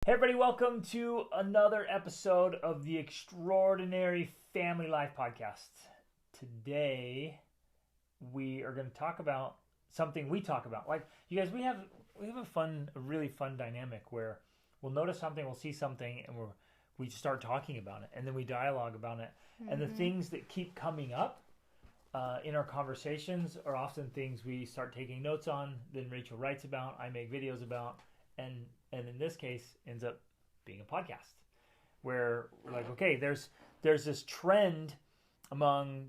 Hey everybody, welcome to another episode of the Extraordinary Family Life Podcast. Today, we are going to talk about something we talk about. Like, you guys, we have a really fun dynamic where we'll notice something, we'll see something, and we start talking about it, and then we dialogue about it. Mm-hmm. And the things that keep coming up in our conversations are often things we start taking notes on, then Rachel writes about, I make videos about, and in this case ends up being a podcast where we're like, okay, there's this trend among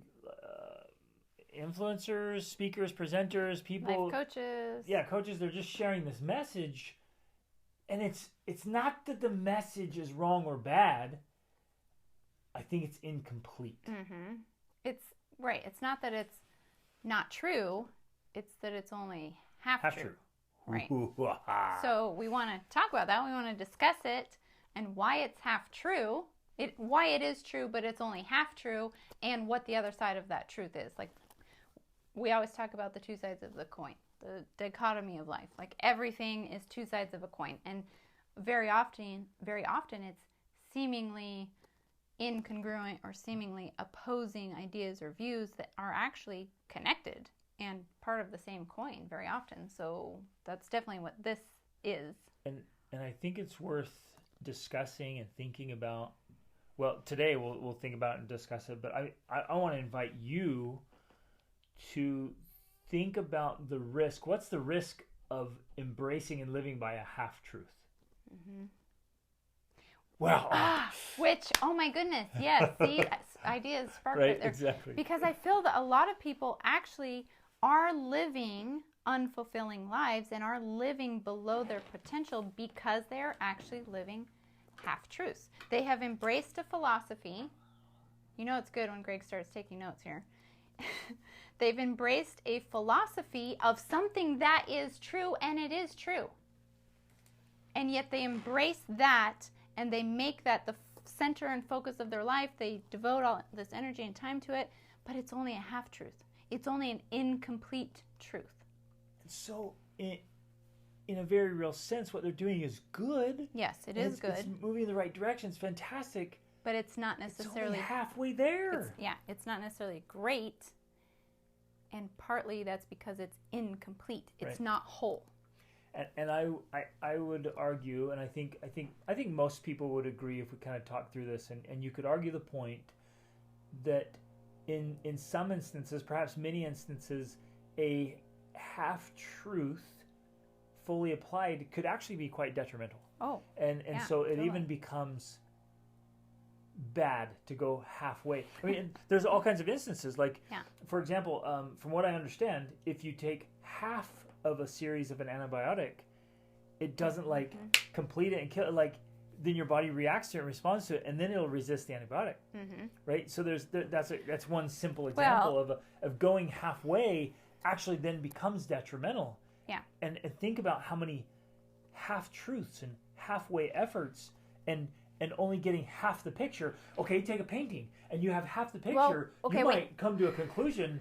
influencers, speakers, presenters, people, life coaches. Yeah, coaches. They're just sharing this message, and it's not that the message is wrong or bad. I think it's incomplete. Mm-hmm. It's right. It's not that it's not true. It's that it's only half true. Right. So we want to talk about that. We want to discuss it and why it's half true. Why it is true, but it's only half true, and what the other side of that truth is. Like, we always talk about the two sides of the coin, the dichotomy of life. Like, everything is two sides of a coin, and very often it's seemingly incongruent or seemingly opposing ideas or views that are actually connected and part of the same coin very often. So that's definitely what this is. And I think it's worth discussing and thinking about. Well, today we'll think about it and discuss it, but I want to invite you to think about the risk. What's the risk of embracing and living by a half-truth? Mm-hmm. Well, which, oh my goodness, yes, see, ideas sparked right there. Exactly. Because I feel that a lot of people actually are living unfulfilling lives and are living below their potential because they are actually living half-truths. They have embraced a philosophy. You know it's good when Greg starts taking notes here. They've embraced a philosophy of something that is true, and it is true. And yet they embrace that, and they make that the center and focus of their life. They devote all this energy and time to it, but it's only a half-truth. It's only an incomplete truth. So, in a very real sense, what they're doing is good. Yes, it is good. It's moving in the right direction. It's fantastic. But it's not necessarily... It's only halfway there. It's not necessarily great. And partly that's because it's incomplete. It's not whole. And I would argue, and I think most people would agree if we kind of talk through this, and you could argue the point that in some instances, perhaps many instances, a half-truth fully applied could actually be quite detrimental. Oh, and so it even becomes bad to go halfway. I mean, there's all kinds of instances. Like, for example, from what I understand, if you take half of a series of an antibiotic, it doesn't complete it and kill it. Like, then your body reacts to it and responds to it, and then it'll resist the antibiotic. Mm-hmm. Right? So that's one simple example of going halfway actually then becomes detrimental. Yeah. And think about how many half-truths and halfway efforts and only getting half the picture. Okay, take a painting, and you have half the picture. You might come to a conclusion.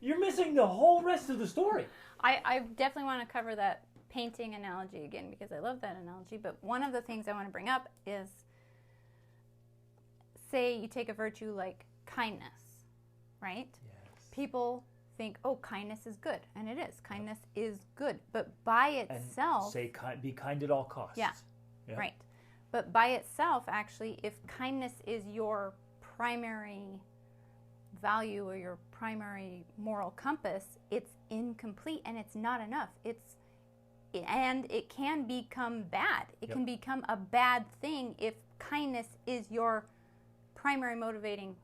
You're missing the whole rest of the story. I definitely want to cover that painting analogy again because I love that analogy. But one of the things I want to bring up is, say you take a virtue like kindness, right? Yes. People think, oh, kindness is good, and it is. Kindness is good, but by itself... And say be kind at all costs. Yeah, right. But by itself, actually, if kindness is your primary value or your primary moral compass, it's incomplete and it's not enough. And it can become bad. It can become a bad thing if kindness is your primary motivating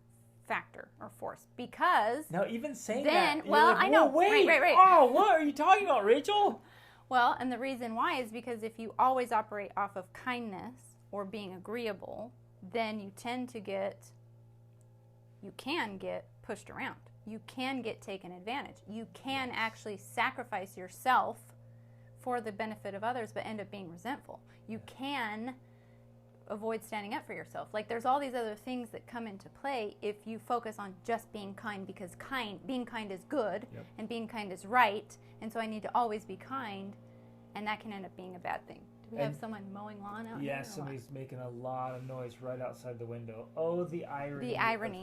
factor or force. Because now, even saying then, that, well, like, I know, wait, right. Oh, what are you talking about, Rachel? Well, and the reason why is because if you always operate off of kindness or being agreeable, then you can get pushed around. You can get taken advantage. You can actually sacrifice yourself for the benefit of others, but end up being resentful. You can avoid standing up for yourself. Like, there's all these other things that come into play if you focus on just being kind because being kind is good and being kind is right, and so I need to always be kind, and that can end up being a bad thing, to We have someone mowing lawn out here. Yeah, somebody's making a lot of noise right outside the window. Oh, the irony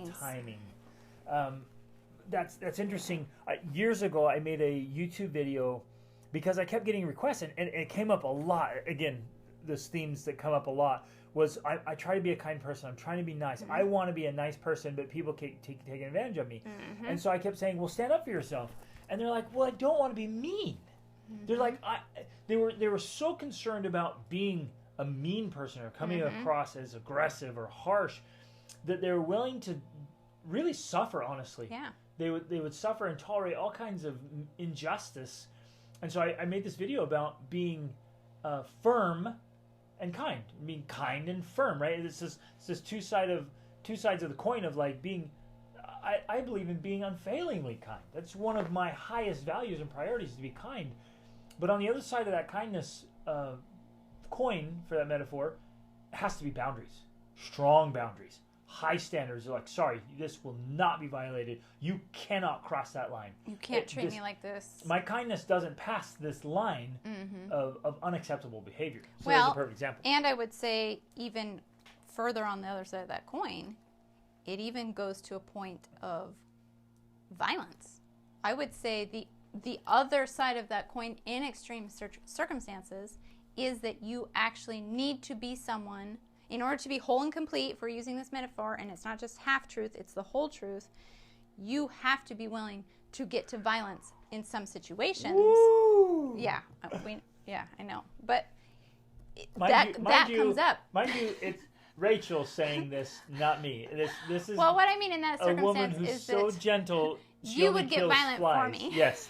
of timing. That's interesting. Years ago, I made a YouTube video because I kept getting requests, and it came up a lot. Again, those themes that come up a lot was I try to be a kind person. I'm trying to be nice. I want to be a nice person, but people keep taking advantage of me. And so I kept saying, well, stand up for yourself. And they're like, well, I don't want to be mean. They're like, they were so concerned about being a mean person or coming across as aggressive or harsh that they were willing to really suffer, honestly. Yeah. They would suffer and tolerate all kinds of injustice. And so I made this video about being firm and kind. Being kind and firm, right? It's this two sides of the coin of like being. I believe in being unfailingly kind. That's one of my highest values and priorities, to be kind. But on the other side of that kindness coin, for that metaphor, has to be boundaries. Strong boundaries. High standards. Like, sorry, this will not be violated. You cannot cross that line. You can't treat me like this. My kindness doesn't pass this line of unacceptable behavior. So well, that's a perfect example. And I would say even further on the other side of that coin, it even goes to a point of violence. I would say the other side of that coin in extreme circumstances is that you actually need to be someone, in order to be whole and complete, if we're using this metaphor, and it's not just half-truth, it's the whole truth, you have to be willing to get to violence in some situations. Woo! Yeah, I know. But that comes up. Mind you, it's Rachel saying this, not me. This is well, what I mean in that circumstance a woman who's is so that gentle. You would get violent flies. for me. Yes.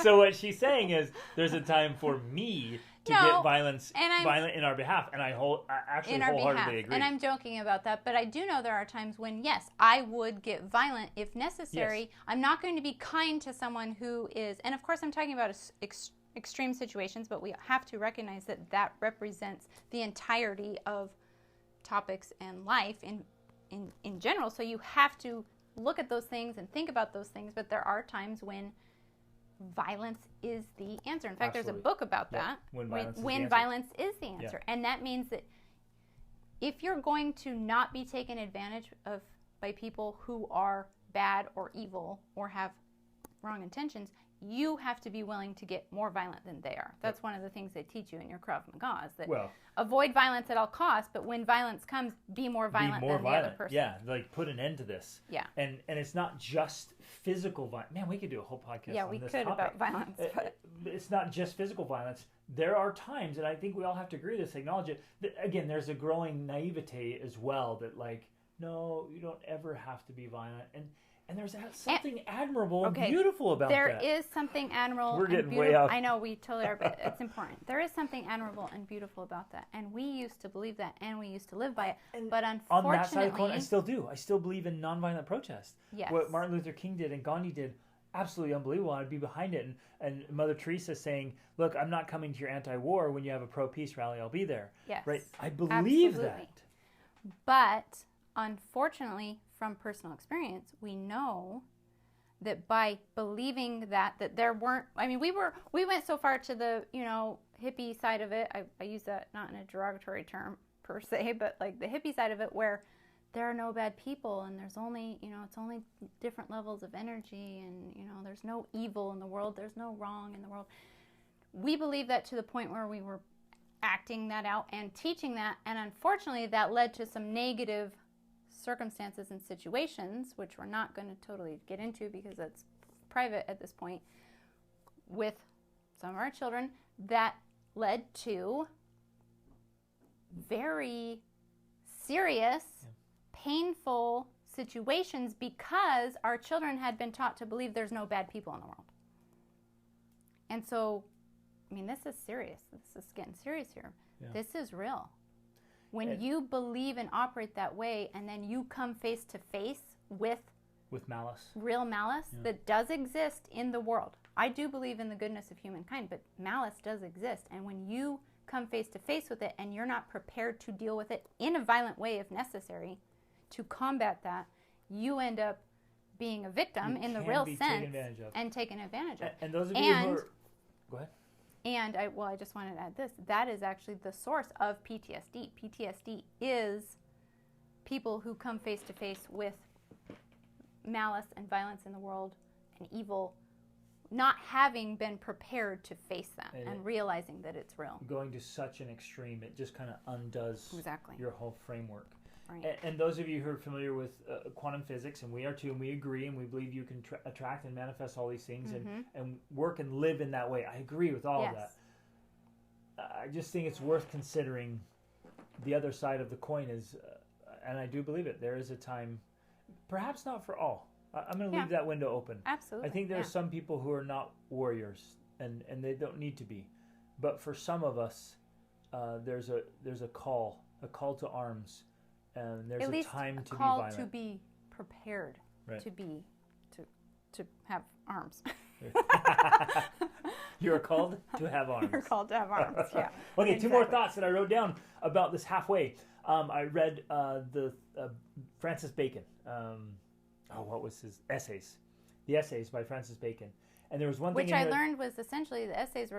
So what she's saying is, there's a time for me to get violent in our behalf, and I actually wholeheartedly agree. And I'm joking about that, but I do know there are times when, yes, I would get violent if necessary. Yes. I'm not going to be kind to someone who is, and of course I'm talking about extreme situations, but we have to recognize that represents the entirety of topics and life in general. So you have to look at those things and think about those things, but there are times when violence is the answer. In fact, There's a book about that. When violence is the answer. Yeah. And that means that if you're going to not be taken advantage of by people who are bad or evil or have wrong intentions, you have to be willing to get more violent than they are. That's one of the things they teach you in your Krav Maga, is that avoid violence at all costs, but when violence comes, be more violent than the other person. Yeah, like put an end to this. Yeah. And it's not just physical violence. Man, we could do a whole podcast on this topic. Yeah, we could about violence. But it's not just physical violence. There are times, and I think we all have to agree with this, acknowledge it, that, again, there's a growing naivete as well, that like, no, you don't ever have to be violent. And there's something admirable and beautiful about that. There is something admirable. We're getting way off. I know, we totally are, but it's important. There is something admirable and beautiful about that. And we used to believe that, and we used to live by it. But unfortunately... On that side of the coin, I still do. I still believe in nonviolent protest. Yes. What Martin Luther King did and Gandhi did, absolutely unbelievable. I'd be behind it. And Mother Teresa saying, look, I'm not coming to your anti-war. When you have a pro-peace rally, I'll be there. Yes. Right? I believe that. But unfortunately, from personal experience, we know that by believing that there weren't, I mean, we went so far to the, hippie side of it. I use that not in a derogatory term per se, but like the hippie side of it, where there are no bad people and there's only, it's only different levels of energy, and, there's no evil in the world. There's no wrong in the world. We believe that to the point where we were acting that out and teaching that. And unfortunately, that led to some negative circumstances and situations, which we're not going to totally get into because that's private at this point, with some of our children, that led to very serious, painful situations because our children had been taught to believe there's no bad people in the world. And so, I mean, this is serious. This is getting serious here. Yeah. This is real. When you believe and operate that way, and then you come face to face with malice, real malice that does exist in the world. I do believe in the goodness of humankind, but malice does exist. And when you come face to face with it and you're not prepared to deal with it in a violent way if necessary to combat that, you end up being a victim in the real sense and taken advantage of. And those of you who are... Go ahead. And I just wanted to add this. That is actually the source of PTSD. PTSD is people who come face to face with malice and violence in the world and evil, not having been prepared to face them and realizing that it's real. Going to such an extreme, it just kind of undoes your whole framework. Right. And those of you who are familiar with quantum physics, and we are too, and we agree, and we believe you can attract and manifest all these things and work and live in that way. I agree with all of that. I just think it's worth considering the other side of the coin is, and I do believe it, there is a time, perhaps not for all. I'm going to leave that window open. Absolutely. I think there are some people who are not warriors, and they don't need to be. But for some of us, there's a call to arms. And there's a time to be violent. At least a call to be prepared, to have arms. You're called to have arms. You're called to have arms, yeah. Okay, exactly. 2 more thoughts that I wrote down about this halfway. I read the Francis Bacon. What was his essays? The essays by Francis Bacon. And there was one thing which I learned was essentially the essays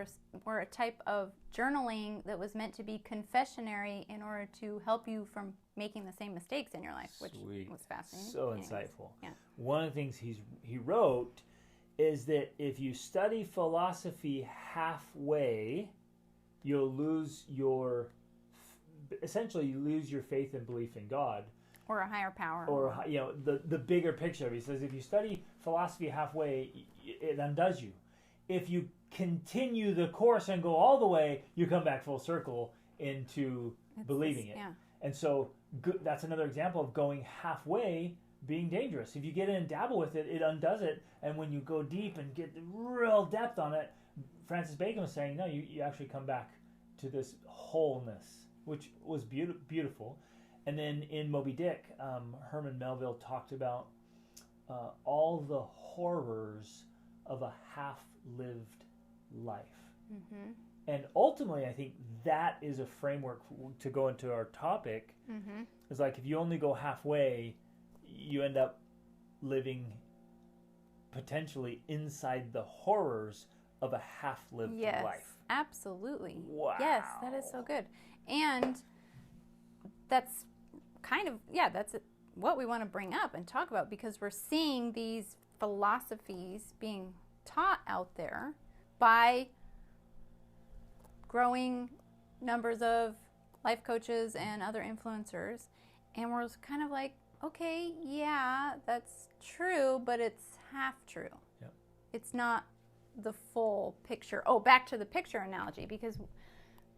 were a type of journaling that was meant to be confessionary in order to help you from making the same mistakes in your life, which was fascinating. So insightful. Yeah. One of the things he wrote is that if you study philosophy halfway, you'll lose your faith and belief in God. Or a higher power. Or, the bigger picture. He says if you study philosophy halfway, it undoes you. If you continue the course and go all the way, you come back full circle into believing it. Yeah. And so that's another example of going halfway being dangerous. If you get in and dabble with it, it undoes it. And when you go deep and get real depth on it, Francis Bacon was saying, no, you actually come back to this wholeness, which was beautiful. And then in Moby Dick, Herman Melville talked about all the horrors of a half-lived life. Mm-hmm. And ultimately, I think that is a framework to go into our topic. Mm-hmm. It's like if you only go halfway, you end up living potentially inside the horrors of a half-lived life. Yes, absolutely. Wow. Yes, that is so good. And that's kind of, that's what we want to bring up and talk about, because we're seeing these philosophies being taught out there by growing numbers of life coaches and other influencers, and we're kind of like, okay, yeah, that's true, but it's half true. Yep. It's not the full picture. Oh, back to the picture analogy, because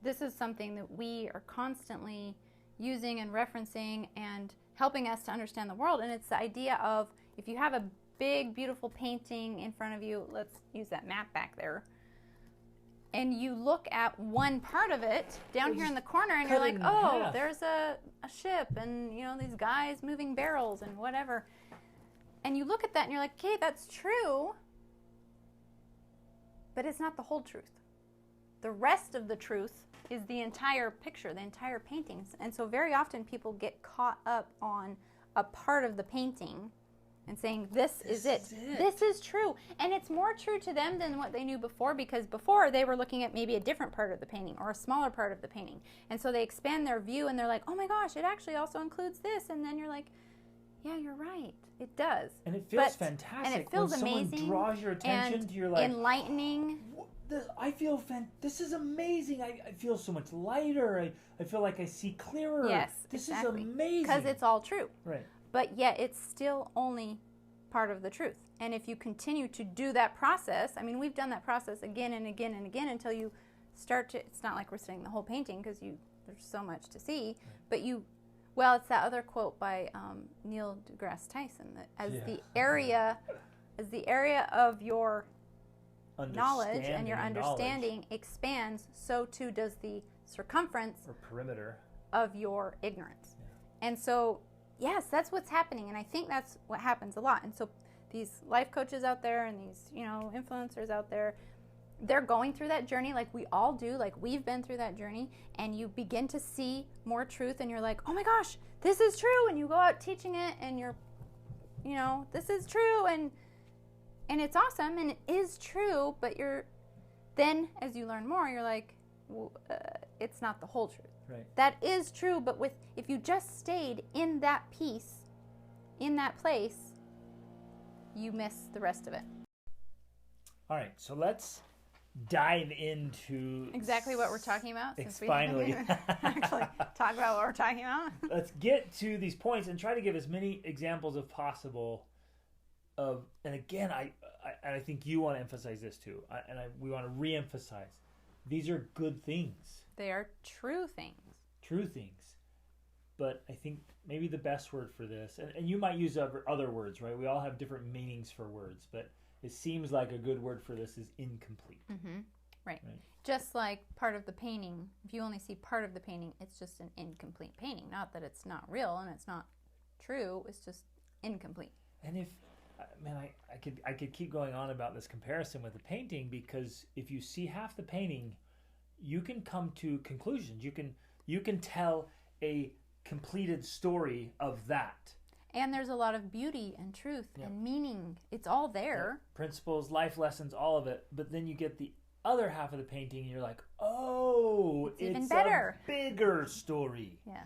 this is something that we are constantly using and referencing and helping us to understand the world. And it's the idea of, if you have a big, beautiful painting in front of you, let's use that map back there, and you look at one part of it down here in the corner, and you're like, oh, there's a ship, and these guys moving barrels and whatever. And you look at that and you're like, okay, that's true, but it's not the whole truth. The rest of the truth is the entire picture, the entire paintings. And so very often people get caught up on a part of the painting and saying, this is it. This is true. And it's more true to them than what they knew before, because before they were looking at maybe a different part of the painting or a smaller part of the painting. And so they expand their view and they're like, oh my gosh, it actually also includes this. And then you're like, yeah, you're right. It does. And it feels fantastic. And it feels when amazing. Someone draws your attention to, you're like, enlightening. This is amazing. I feel so much lighter. I feel like I see clearer. Yes, this exactly. is amazing. Because it's all true. Right. But yet it's still only part of the truth. And if you continue to do that process, I mean, we've done that process again and again and again until you start to, it's not like we're studying the whole painting because there's so much to see, right. But it's that other quote by Neil deGrasse Tyson, that as the area of your knowledge and your understanding expands, so too does the circumference or perimeter of your ignorance. Yeah. And so, yes, that's what's happening, and I think that's what happens a lot. And so these life coaches out there and these, influencers out there, they're going through that journey like we all do, like we've been through that journey, and you begin to see more truth, and you're like, oh my gosh, this is true, and you go out teaching it, and you're, this is true, and it's awesome, and it is true, but Then as you learn more, you're like, well, it's not the whole truth. Right. That is true, but if you just stayed in that piece, in that place, you miss the rest of it. All right, so let's dive into exactly what we're talking about. Since finally, we didn't actually talk about what we're talking about. Let's get to these points and try to give as many examples as possible. And again, I think you want to emphasize this too, we want to re-emphasize. These are good things. They are true things. True things. But I think maybe the best word for this, and you might use other words, right? We all have different meanings for words, but it seems like a good word for this is incomplete. Mm-hmm. Right. Just like part of the painting, if you only see part of the painting, it's just an incomplete painting. Not that it's not real and it's not true, it's just incomplete. And I could keep going on about this comparison with the painting, because if you see half the painting, you can come to conclusions. You can tell a completed story of that. And there's a lot of beauty and truth and meaning. It's all there. Yep. Principles, life lessons, all of it. But then you get the other half of the painting and you're like, oh, it's even better. A bigger story. Yeah.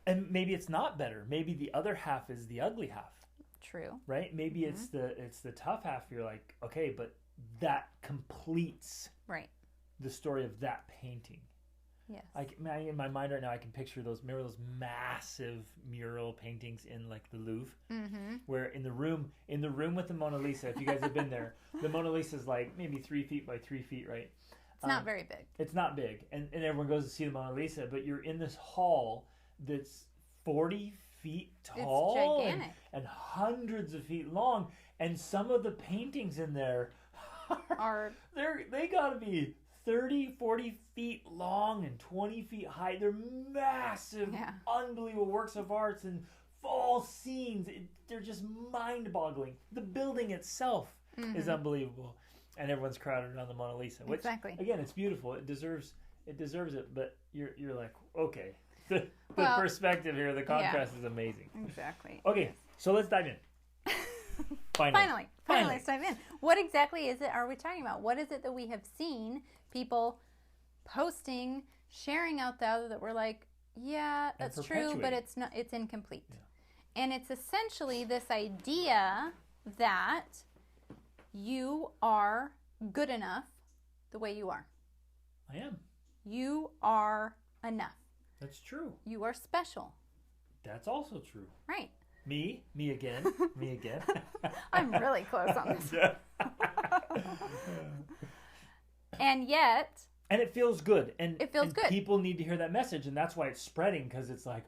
And maybe it's not better. Maybe the other half is the ugly half. True. Right? Maybe it's the tough half. You're like, okay, but that completes the story of that painting. Yes. In my mind right now, I can picture those massive mural paintings in like the Louvre, where in the room with the Mona Lisa. If you guys have been there, the Mona Lisa is like maybe 3 feet by 3 feet, right? It's not very big. It's not big, and everyone goes to see the Mona Lisa, but you're in this hall that's 40 feet tall and hundreds of feet long, and some of the paintings in there they gotta be 30, 40 feet long and 20 feet high. They're massive, unbelievable works of art and fall scenes. They're just mind-boggling. The building itself is unbelievable, and everyone's crowded around the Mona Lisa. Which, again, it's beautiful. It deserves it. But you're like, okay, the perspective here, the contrast is amazing. Exactly. Okay, so let's dive in. Finally, let's dive in. What exactly is it are we talking about? What is it that we have seen people posting, sharing out there that we're like, yeah, that's true, but it's not. It's incomplete. Yeah. And it's essentially this idea that you are good enough the way you are. I am. You are enough. That's true. You are special. That's also true. Right. Me again. I'm really close on this. And yet... And it feels good. And it feels good. People need to hear that message, and that's why it's spreading, because it's like...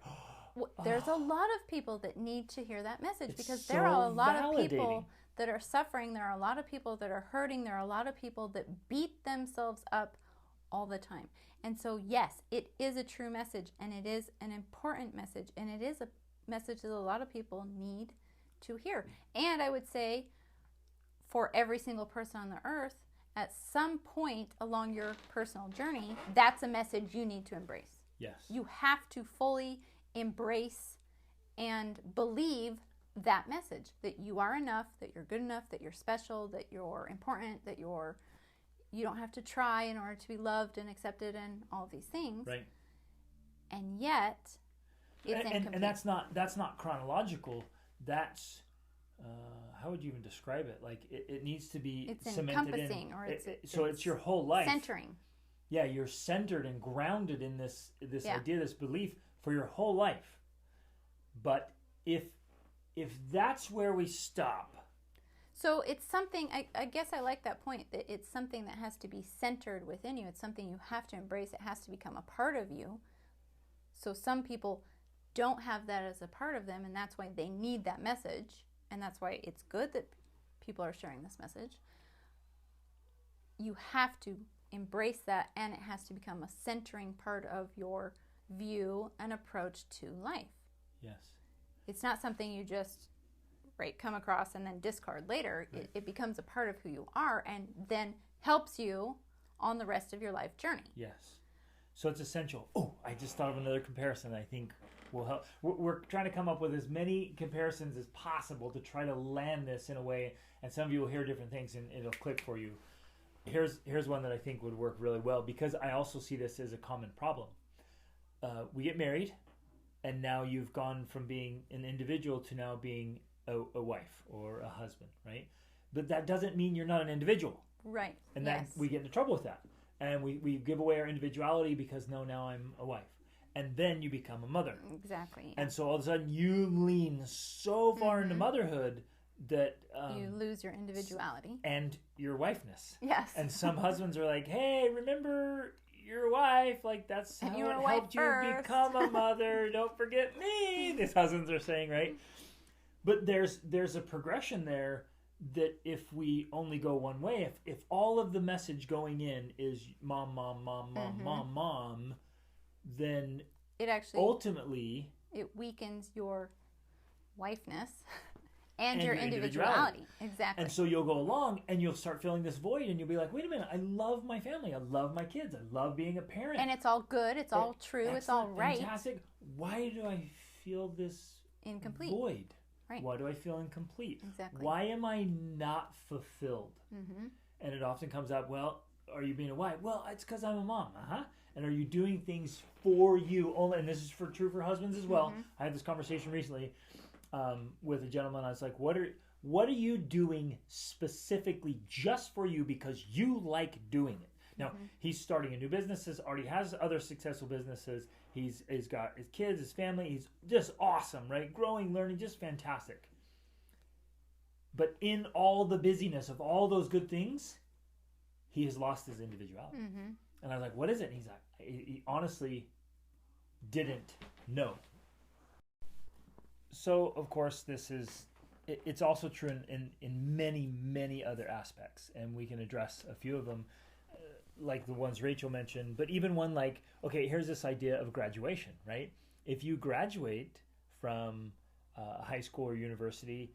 There's a lot of people that need to hear that message, because there are a lot of people that are suffering. There are a lot of people that are hurting. There are a lot of people that beat themselves up all the time. And so, yes, it is a true message, and it is an important message, and it is a message that a lot of people need to hear. And I would say for every single person on the earth, at some point along your personal journey, that's a message you need to embrace. Yes. You have to fully embrace and believe that message, that you are enough, that you're good enough, that you're special, that you're important, that you don't have to try in order to be loved and accepted and all of these things. Right. And yet it's incomplete. And that's not chronological. That's how would you even describe it? Like it needs to be it's cemented encompassing, or it's your whole life. Centering. Yeah, you're centered and grounded in this idea, this belief for your whole life. But if that's where we stop. So it's something, I guess I like that point, that it's something that has to be centered within you. It's something you have to embrace. It has to become a part of you. So some people don't have that as a part of them, and that's why they need that message. And that's why it's good that people are sharing this message. You have to embrace that, and it has to become a centering part of your view and approach to life. Yes. It's not something you just come across and then discard later. Right. It becomes a part of who you are, and then helps you on the rest of your life journey. Yes. So it's essential. Oh, I just thought of another comparison I think will help. We're trying to come up with as many comparisons as possible to try to land this in a way, and some of you will hear different things and it'll click for you. here's one that I think would work really well, because I also see this as a common problem. We get married, and now you've gone from being an individual to now being a wife or a husband, right? But that doesn't mean you're not an individual. Right. And then we get into trouble with that. And we give away our individuality because now I'm a wife. And then you become a mother. Exactly. And so all of a sudden you lean so far into motherhood that... you lose your individuality. And your wifeness. Yes. And some husbands are like, hey, remember your wife? Like, that's how it helped you become a mother. Don't forget me. These husbands are saying, right? But there's a progression there that if we only go one way, if all of the message going in is mom, mom, mom, mom, mom, mom, then it actually ultimately it weakens your wifeness and your individuality. Exactly. And so you'll go along and you'll start feeling this void, and you'll be like, wait a minute, I love my family, I love my kids, I love being a parent, and it's all good, it's all true, it's all right, fantastic. Why do I feel this incomplete void? Right. Why do I feel incomplete? Exactly. Why am I not fulfilled? And it often comes up, well, are you being a wife? Well, it's because I'm a mom. And are you doing things for you only? And this is true for husbands as well. I had this conversation recently with a gentleman. I was like, what are you doing specifically just for you because you like doing it? Now, he's starting a new business, already has other successful businesses. He's got his kids, his family. He's just awesome, right? Growing, learning, just fantastic. But in all the busyness of all those good things, he has lost his individuality. And I was like, what is it? And he's like, he honestly didn't know. So, of course, it's also true in many, many other aspects. And we can address a few of them, like the ones Rachel mentioned, but even one like, okay, here's this idea of graduation, right? If you graduate from high school or university,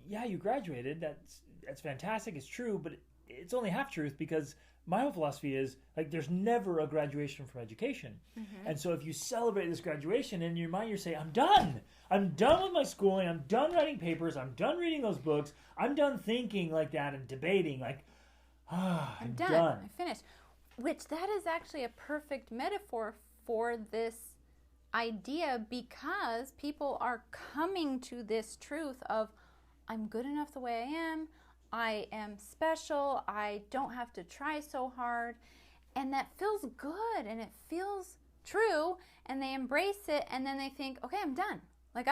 yeah, you graduated. That's fantastic. It's true, but it's only half truth, because my whole philosophy is like there's never a graduation from education. And so if you celebrate this graduation, in your mind you're saying, I'm done with my schooling, I'm done writing papers, I'm done reading those books, I'm done thinking like that and debating, like, I'm done. I finished. Which that is actually a perfect metaphor for this idea, because people are coming to this truth of, I'm good enough the way I am special, I don't have to try so hard, and that feels good and it feels true, and they embrace it, and then they think, okay, I'm done. Like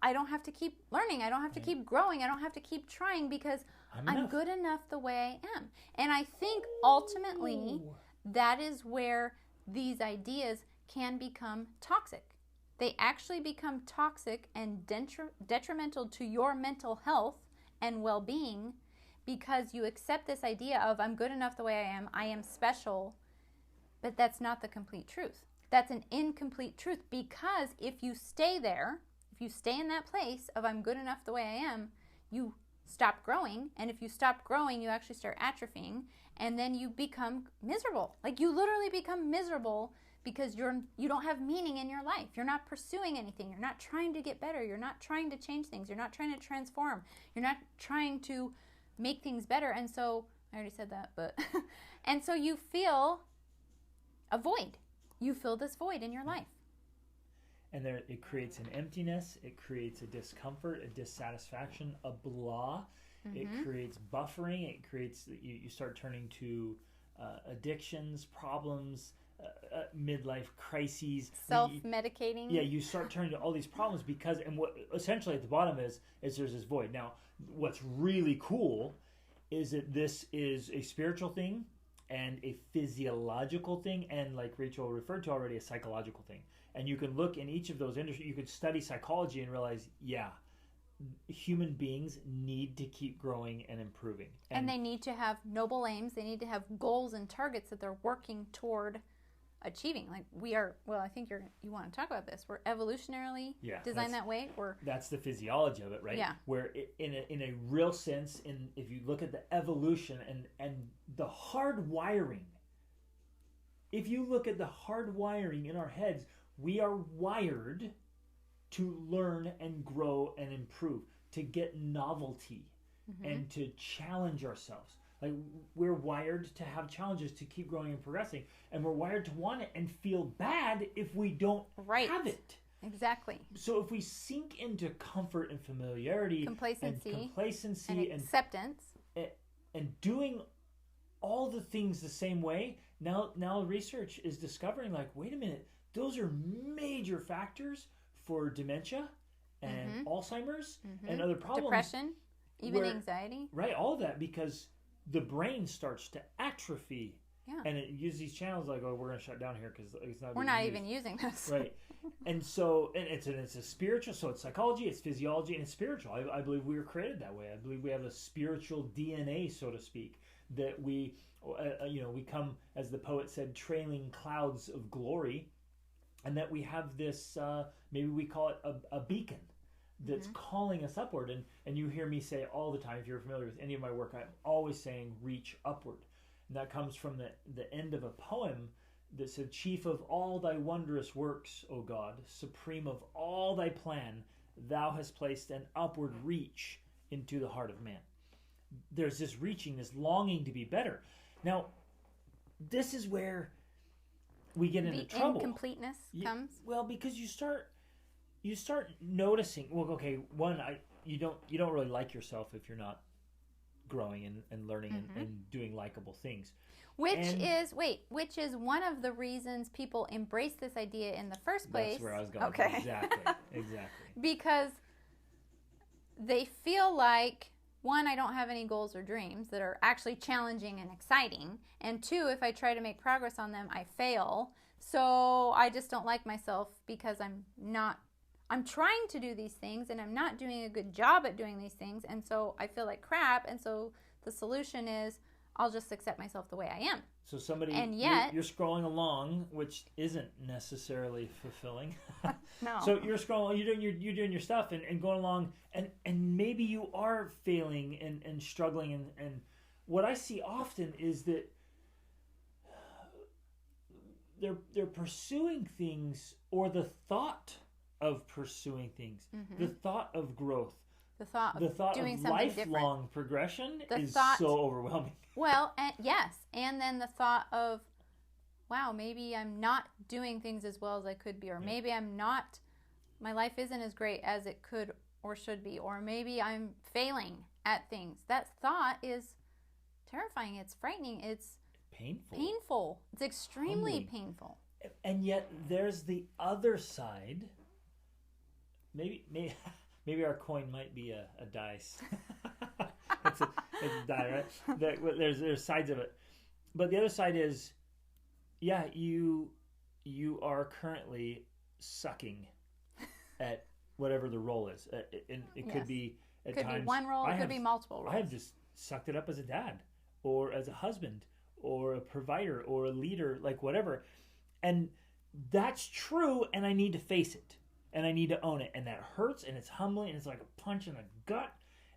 I don't have to keep learning, I don't have to keep growing, I don't have to keep trying, because I'm good enough the way I am. And I think ultimately that is where these ideas can become toxic. They actually become toxic and detrimental to your mental health and well-being, because you accept this idea of, I'm good enough the way I am special, but that's not the complete truth. That's an incomplete truth, because if you stay there, if you stay in that place of I'm good enough the way I am, you stop growing, and if you stop growing, you actually start atrophying, and then you become miserable. Like, you literally become miserable because you don't have meaning in your life. You're not pursuing anything. You're not trying to get better. You're not trying to change things. You're not trying to transform. You're not trying to make things better. And so, I already said that, but and so you feel a void. You feel this void in your life. And there, it creates an emptiness, it creates a discomfort, a dissatisfaction, a blah. It creates buffering, it creates, you start turning to addictions, problems, midlife crises. Self-medicating. Yeah, you start turning to all these problems because, and what essentially at the bottom is there's this void. Now, what's really cool is that this is a spiritual thing and a physiological thing, and like Rachel referred to already, a psychological thing. And you can look in each of those industries, you could study psychology and realize, yeah, human beings need to keep growing and improving. And they need to have noble aims. They need to have goals and targets that they're working toward achieving. Like we are, well, I think you want to talk about this. We're evolutionarily designed that way. That's the physiology of it, right? Yeah. Where in a real sense, if you look at the evolution and the hard wiring, if you look at the hard wiring in our heads, we are wired to learn and grow and improve, to get novelty and to challenge ourselves. Like, we're wired to have challenges, to keep growing and progressing, and we're wired to want it and feel bad if we don't have it. Exactly. So if we sink into comfort and familiarity, complacency and acceptance, and doing all the things the same way, now research is discovering, like, wait a minute, those are major factors for dementia and Alzheimer's and other problems. Depression, even anxiety. Right, all of that, because the brain starts to atrophy. Yeah. And it uses these channels like, oh, we're going to shut down here because it's not. We're not even using this. Right. And so, and it's a spiritual, so it's psychology, it's physiology, and it's spiritual. I believe we were created that way. I believe we have a spiritual DNA, so to speak, that we come, as the poet said, trailing clouds of glory, and that we have this, maybe we call it a beacon that's calling us upward. And you hear me say all the time, if you're familiar with any of my work, I'm always saying reach upward. And that comes from the end of a poem that said, chief of all thy wondrous works, O God, supreme of all thy plan, thou hast placed an upward reach into the heart of man. There's this reaching, this longing to be better. Now, this is where we get into trouble. Incompleteness comes. Well, because you start noticing. Well, okay, one, you don't really like yourself if you're not growing and learning and doing likable things. Which is one of the reasons people embrace this idea in the first place. That's where I was going. Okay. Exactly. Because they feel like, one, I don't have any goals or dreams that are actually challenging and exciting. And two, if I try to make progress on them, I fail. So I just don't like myself because I'm trying to do these things and I'm not doing a good job at doing these things. And so I feel like crap. And so the solution is I'll just accept myself the way I am. So you're scrolling along, which isn't necessarily fulfilling. No. So you're scrolling, you're doing your stuff and going along, and maybe you are failing and struggling. And what I see often is that they're pursuing things, or the thought of pursuing things, the thought of growth, the thought doing of something lifelong different. progression so overwhelming. Well, and then the thought of, wow, maybe I'm not doing things as well as I could be, or maybe my life isn't as great as it could or should be, or maybe I'm failing at things. That thought is terrifying. It's frightening. It's painful. It's extremely painful. And yet there's the other side. Maybe our coin might be a dice. it's a die, right? There's sides of it, but the other side is, you are currently sucking at whatever the role is. It could be at times. Could be one role. It could be multiple roles. I have just sucked it up as a dad, or as a husband, or a provider, or a leader, like whatever, and that's true. And I need to face it. And I need to own it. And that hurts, and it's humbling, and it's like a punch in the gut.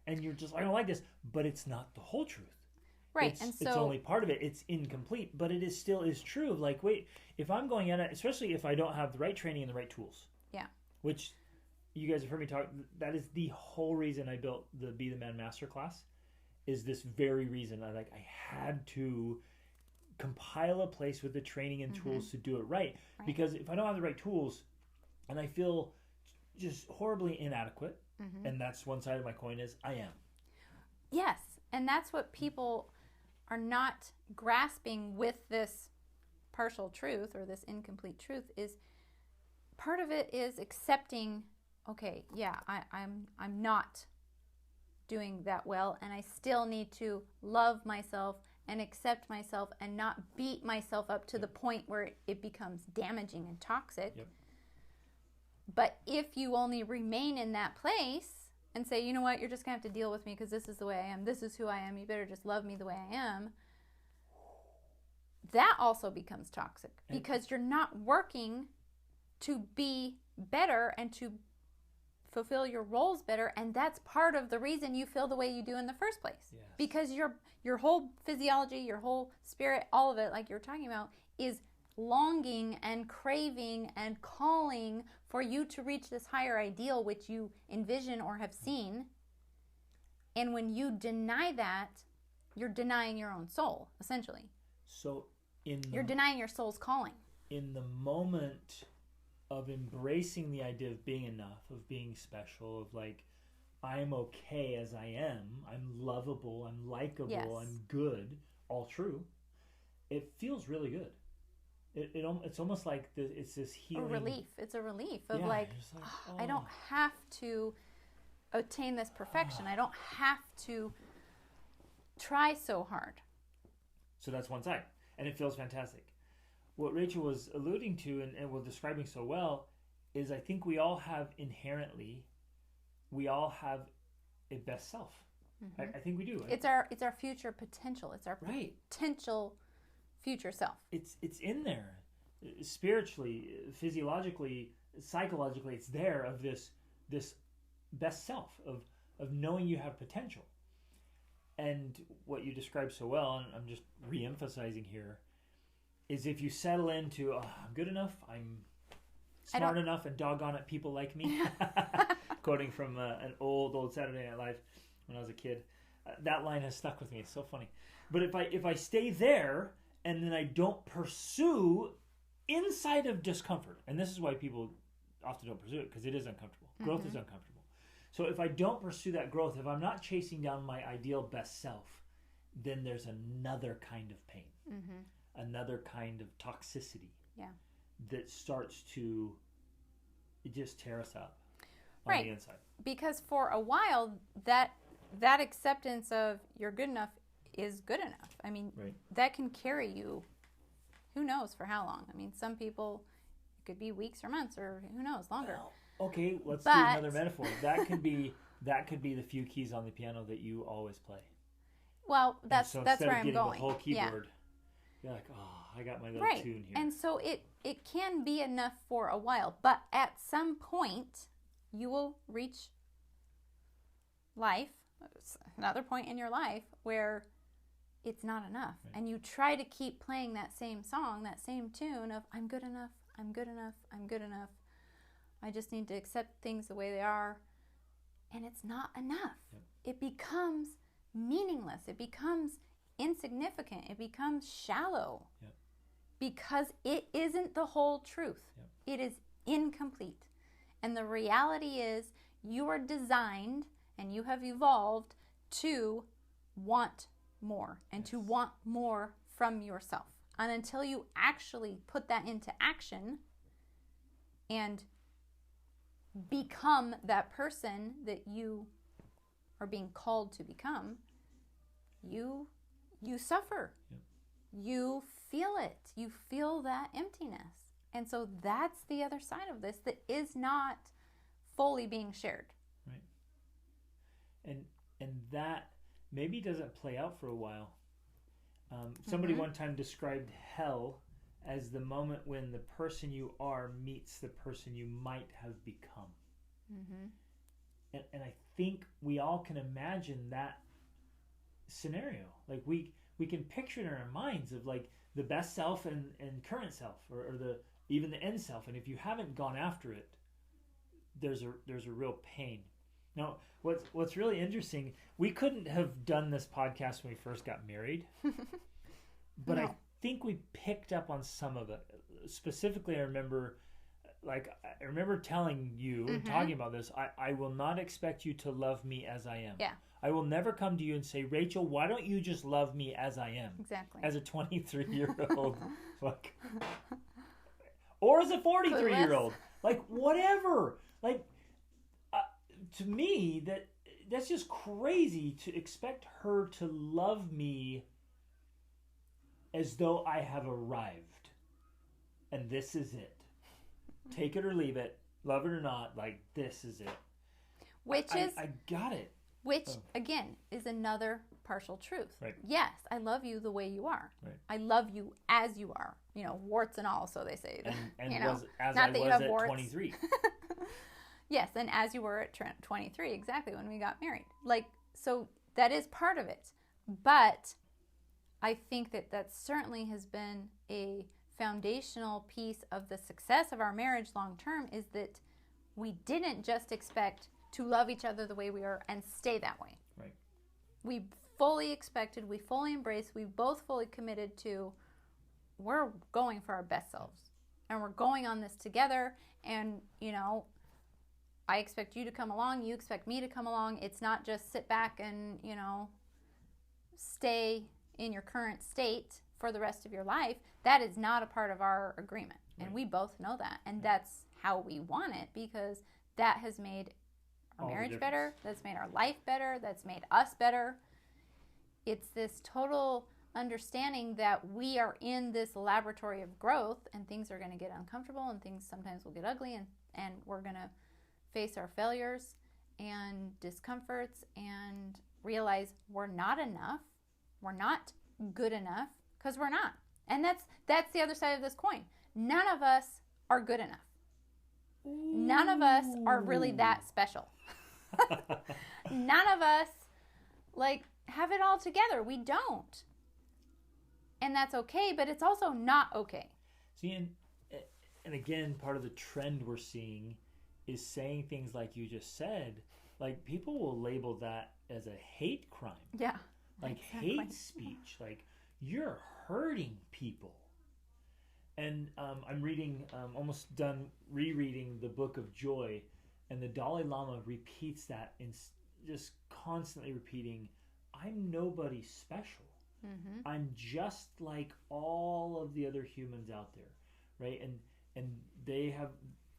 And you're just, I don't like this. But it's not the whole truth. Right. It's only part of it. It's incomplete. But it still is true. Like, wait, if I'm going at it, especially if I don't have the right training and the right tools. Yeah. Which you guys have heard me talk. That is the whole reason I built the Be the Man Masterclass. Is this very reason. I had to compile a place with the training and tools to do it right. Because if I don't have the right tools, and I feel just horribly inadequate, and that's one side of my coin, is I am. Yes, and that's what people are not grasping with this partial truth, or this incomplete truth, is part of it is accepting, okay, I'm not doing that well, and I still need to love myself and accept myself and not beat myself up to the point where it becomes damaging and toxic. Yep. But if you only remain in that place and say, you know what, you're just going to have to deal with me because this is the way I am, this is who I am, you better just love me the way I am, that also becomes toxic because you're not working to be better and to fulfill your roles better, and that's part of the reason you feel the way you do in the first place. Yes. Because your whole physiology, your whole spirit, all of it, like you're talking about, is longing and craving and calling for you to reach this higher ideal which you envision or have seen. And when you deny that, you're denying your own soul, essentially. So you're denying your soul's calling. In the moment of embracing the idea of being enough, of being special, of like, I'm okay as I am, I'm lovable, I'm likable, Yes. I'm good, all true, it feels really good. It's almost like it's this healing. A relief. It's a relief of Yeah, like, oh. I don't have to attain this perfection. I don't have to try so hard. So that's one side. And it feels fantastic. What Rachel was alluding to and was describing so well is I think we all have inherently, we all have a best self. Mm-hmm. I think we do. It's our future potential. It's our right. potential future self. It's in there. Spiritually, physiologically, psychologically, it's there of this best self of knowing you have potential. And what you described so well, and I'm just re-emphasizing here, is if you settle into, I'm good enough, I'm smart enough, and doggone it, people like me. Quoting from an old Saturday Night Live when I was a kid. That line has stuck with me. It's so funny. But if I stay there and then I don't pursue inside of discomfort, and this is why people often don't pursue it, because it is uncomfortable. Mm-hmm. Growth is uncomfortable. So if I don't pursue that growth, if I'm not chasing down my ideal best self, then there's another kind of pain, another kind of toxicity that starts to just tear us up on the inside. Because for a while, that acceptance of you're good enough is good enough. I mean, that can carry you, who knows for how long. I mean, some people, it could be weeks or months or who knows, longer. Well, okay, let's do another metaphor. That could be the few keys on the piano that you always play. Well, that's where I'm going. Instead of getting the whole keyboard, you're like, I got my little tune here. And so it can be enough for a while, but at some point, you will reach another point in your life where it's not enough. Right. And you try to keep playing that same song, that same tune of I'm good enough, I'm good enough, I'm good enough. I just need to accept things the way they are. And it's not enough. Yep. It becomes meaningless. It becomes insignificant. It becomes shallow. Yep. Because it isn't the whole truth. Yep. It is incomplete. And the reality is you are designed and you have evolved to want more and to want more from yourself. And until you actually put that into action and become that person that you are being called to become, you suffer. Yep. You feel it. You feel that emptiness. And so that's the other side of this that is not fully being shared. Right. And that maybe doesn't play out for a while. Somebody one time described hell as the moment when the person you are meets the person you might have become. Mm-hmm. And I think we all can imagine that scenario. Like we can picture it in our minds of like the best self and current self or even the end self. And if you haven't gone after it, there's a real pain. Now, what's really interesting, we couldn't have done this podcast when we first got married, but no. I think we picked up on some of it. Specifically, I remember telling you and talking about this, I will not expect you to love me as I am. Yeah. I will never come to you and say, Rachel, why don't you just love me as I am? Exactly. As a 23-year-old. Like, or as a 43-year-old. Like, whatever. Like, to me, that's just crazy to expect her to love me as though I have arrived. And this is it. Take it or leave it. Love it or not. Like, this is it. I got it. Which, again, is another partial truth. Right. Yes, I love you the way you are. Right. I love you as you are. You know, warts and all, so they say. And you know, was as not I that was you have at warts. 23. Yes, and as you were at 23, exactly, when we got married. Like, so that is part of it. But I think that certainly has been a foundational piece of the success of our marriage long term, is that we didn't just expect to love each other the way we are and stay that way. Right. We fully expected, we fully embraced, we both fully committed to, we're going for our best selves. And we're going on this together. And, you know, I expect you to come along. You expect me to come along. It's not just sit back and, you know, stay in your current state for the rest of your life. That is not a part of our agreement. Right. And we both know that. And that's how we want it, because that has made our marriage better. That's made our life better. That's made us better. It's this total understanding that we are in this laboratory of growth, and things are going to get uncomfortable, and things sometimes will get ugly, and we're going to face our failures and discomforts and realize we're not enough. We're not good enough, because we're not. And that's the other side of this coin. None of us are good enough. Ooh. None of us are really that special. None of us like have it all together. We don't. And that's okay, but it's also not okay. See, and again, part of the trend we're seeing is saying things like you just said. Like, people will label that as a hate crime. Yeah. Like, exactly. Hate speech. Like, you're hurting people. And I'm reading, almost done rereading the Book of Joy, and the Dalai Lama repeats that, just constantly repeating, I'm nobody special. Mm-hmm. I'm just like all of the other humans out there, right? And they have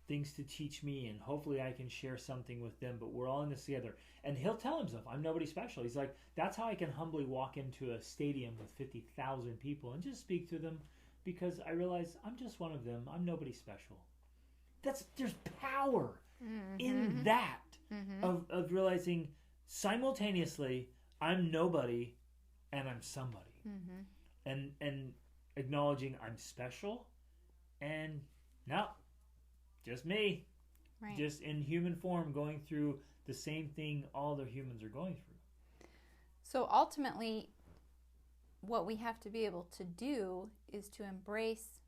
things to teach me, and hopefully I can share something with them, but we're all in this together. And he'll tell himself, I'm nobody special. He's like, that's how I can humbly walk into a stadium with 50,000 people and just speak to them, because I realize I'm just one of them. I'm nobody special. There's power in that, of realizing simultaneously I'm nobody and I'm somebody, and acknowledging I'm special, and no, just me, right. Just in human form, going through the same thing all the humans are going through. So ultimately, what we have to be able to do is to embrace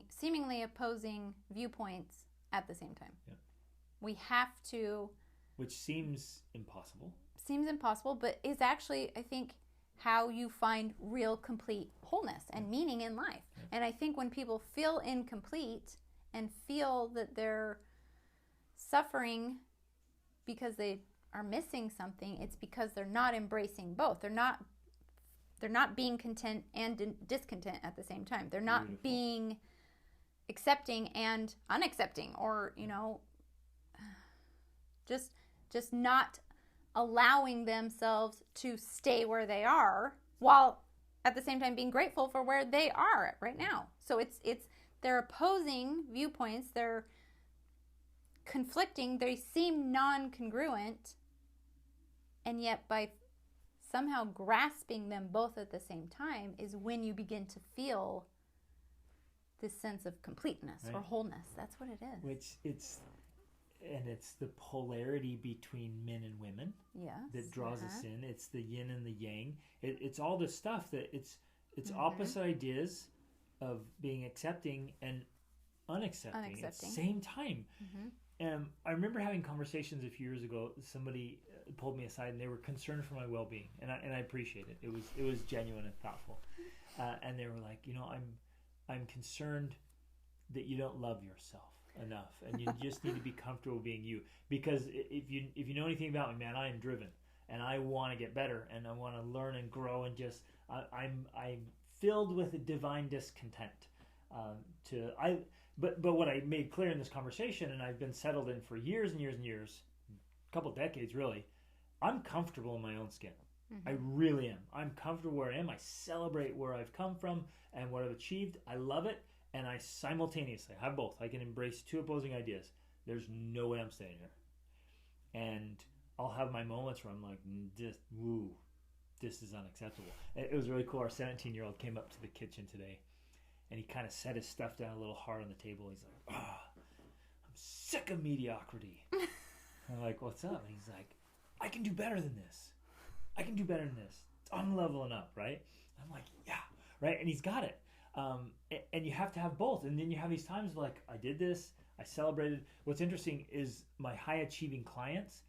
seemingly opposing viewpoints at the same time. Yeah. We have to... Which seems impossible. Seems impossible, but is actually, I think, how you find real complete wholeness and meaning in life. Yeah. And I think when people feel incomplete and feel that they're suffering because they are missing something, it's because they're not embracing both. They're not being content and discontent at the same time. They're not Beautiful. Being accepting and unaccepting, or, you know, just not allowing themselves to stay where they are, while at the same time being grateful for where they are right now. So it's they're opposing viewpoints, they're conflicting, they seem non-congruent, and yet by somehow grasping them both at the same time is when you begin to feel this sense of completeness, right, or wholeness. That's what it is. Which it's the polarity between men and women, yes, that draws us in. It's the yin and the yang. It's all this stuff that it's opposite ideas of being accepting and unaccepting at the same time. I remember having conversations a few years ago. Somebody pulled me aside and they were concerned for my well-being, and I appreciate it. It was genuine and thoughtful, and they were like, you know, I'm concerned that you don't love yourself enough, and you just need to be comfortable being you, because if you know anything about me, man, I am driven and I want to get better and I want to learn and grow, and just I'm filled with a divine discontent. But what I made clear in this conversation, and I've been settled in for years and years and years, a couple decades really, I'm comfortable in my own skin. I really am. I'm comfortable where I am. I celebrate where I've come from and what I've achieved. I love it. And I simultaneously have both. I can embrace two opposing ideas. There's no way I'm staying here. And I'll have my moments where I'm like, this is unacceptable. It was really cool. Our 17-year-old came up to the kitchen today, and he kind of set his stuff down a little hard on the table. He's like, I'm sick of mediocrity. I'm like, what's up? And he's like, I can do better than this. I can do better than this. I'm leveling up, right? I'm like, yeah, right? And he's got it. And you have to have both. And then you have these times like, I did this, I celebrated. What's interesting is my high achieving clients,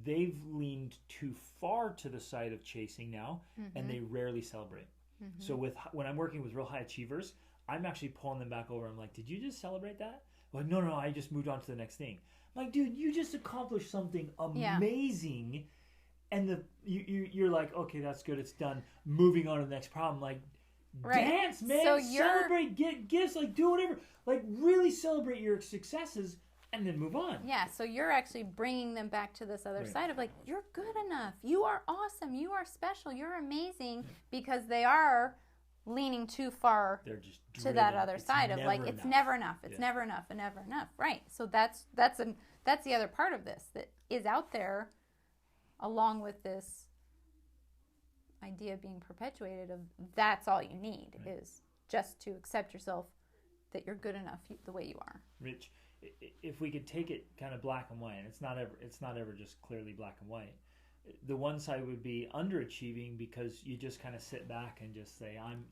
they've leaned too far to the side of chasing now, and they rarely celebrate. So when I'm working with real high achievers, I'm actually pulling them back over. I'm like, did you just celebrate that? Like, no, I just moved on to the next thing. I'm like, dude, you just accomplished something amazing, and you're like, okay, that's good, it's done. Moving on to the next problem. Like, dance, man, so celebrate, get gifts, like, do whatever. Like, really celebrate your successes, and then move on. Yeah, so you're actually bringing them back to this other side of like, you're good enough, you are awesome, you are special, you're amazing, because they are leaning too far to that other side of like, it's never enough, it's never enough, and never enough. Right. So that's the other part of this that is out there, along with this idea being perpetuated of that's all you need is just to accept yourself, that you're good enough the way you are. Rich, if we could take it kind of black and white, and it's not ever just clearly black and white. The one side would be underachieving because you just kind of sit back and just say, I'm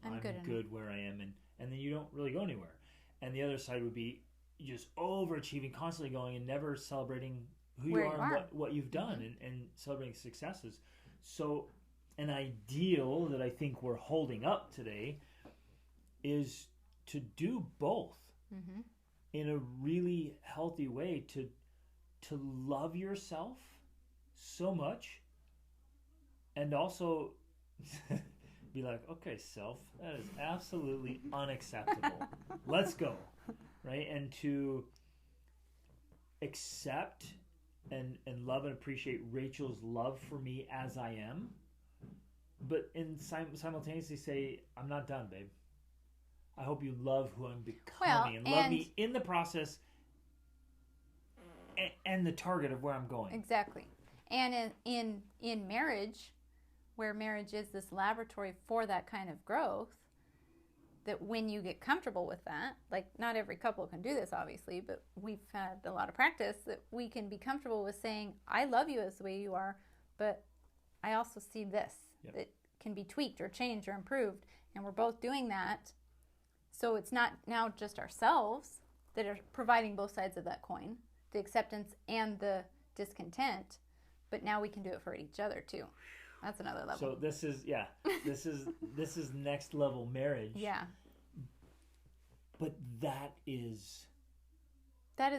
good where I am, and then you don't really go anywhere. And the other side would be just overachieving, constantly going and never celebrating who you are and what you've done, and celebrating successes. So an ideal that I think we're holding up today is to do both in a really healthy way, to love yourself so much, and also be like, okay, self, that is absolutely unacceptable. Let's go. Right? And to accept and love and appreciate Rachel's love for me as I am, but simultaneously say, I'm not done, babe. I hope you love who I'm becoming, and love me in the process and the target of where I'm going. Exactly. And in marriage, where marriage is this laboratory for that kind of growth, that when you get comfortable with that, like, not every couple can do this, obviously, but we've had a lot of practice that we can be comfortable with saying, I love you as the way you are, but I also see this that can be tweaked or changed or improved, and we're both doing that. So it's not now just ourselves that are providing both sides of that coin, the acceptance and the discontent, but now we can do it for each other too. That's another level. So this is next level marriage. Yeah. But that is